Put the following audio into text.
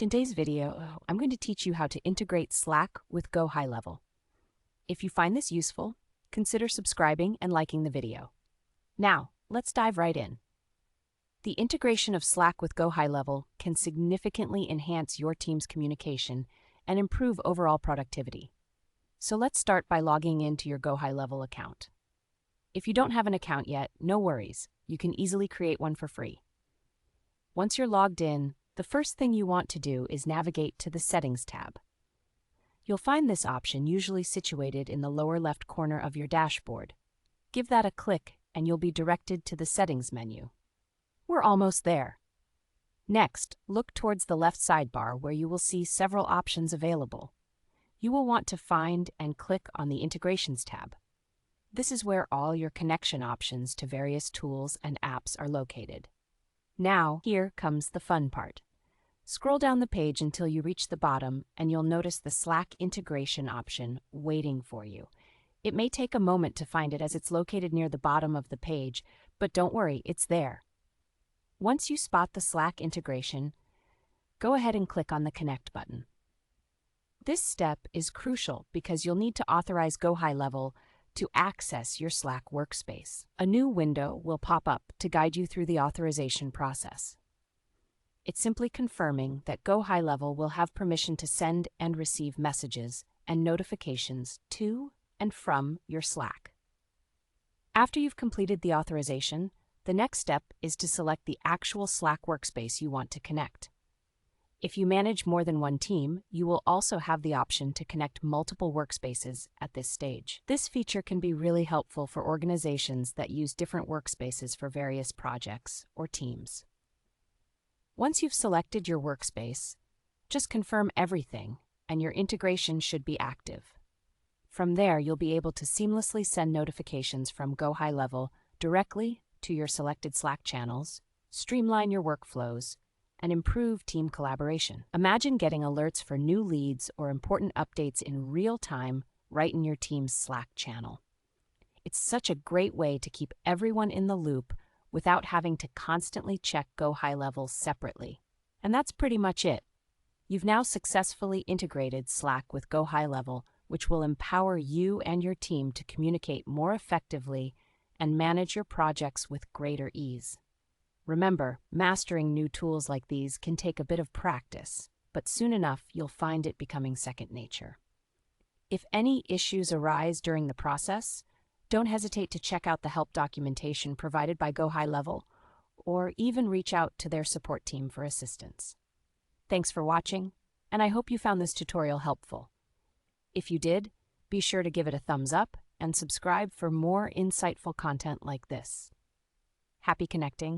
In today's video, I'm going to teach you how to integrate Slack with GoHighLevel. If you find this useful, consider subscribing and liking the video. Now, let's dive right in. The integration of Slack with GoHighLevel can significantly enhance your team's communication and improve overall productivity. So let's start by logging into your GoHighLevel account. If you don't have an account yet, no worries. You can easily create one for free. Once you're logged in, the first thing you want to do is navigate to the Settings tab. You'll find this option usually situated in the lower left corner of your dashboard. Give that a click and you'll be directed to the Settings menu. We're almost there. Next, look towards the left sidebar where you will see several options available. You will want to find and click on the Integrations tab. This is where all your connection options to various tools and apps are located. Now, here comes the fun part. Scroll down the page until you reach the bottom and you'll notice the Slack integration option waiting for you. It may take a moment to find it as it's located near the bottom of the page, but don't worry, it's there. Once you spot the Slack integration, go ahead and click on the Connect button. This step is crucial because you'll need to authorize GoHighLevel to access your Slack workspace. A new window will pop up to guide you through the authorization process. It's simply confirming that GoHighLevel will have permission to send and receive messages and notifications to and from your Slack. After you've completed the authorization, the next step is to select the actual Slack workspace you want to connect. If you manage more than one team, you will also have the option to connect multiple workspaces at this stage. This feature can be really helpful for organizations that use different workspaces for various projects or teams. Once you've selected your workspace, just confirm everything and your integration should be active. From there, you'll be able to seamlessly send notifications from GoHighLevel directly to your selected Slack channels, streamline your workflows, and improve team collaboration. Imagine getting alerts for new leads or important updates in real time right in your team's Slack channel. It's such a great way to keep everyone in the loop without having to constantly check GoHighLevel separately. And that's pretty much it. You've now successfully integrated Slack with GoHighLevel, which will empower you and your team to communicate more effectively and manage your projects with greater ease. Remember, mastering new tools like these can take a bit of practice, but soon enough you'll find it becoming second nature. If any issues arise during the process, don't hesitate to check out the help documentation provided by GoHighLevel, or even reach out to their support team for assistance. Thanks for watching, and I hope you found this tutorial helpful. If you did, be sure to give it a thumbs up and subscribe for more insightful content like this. Happy connecting!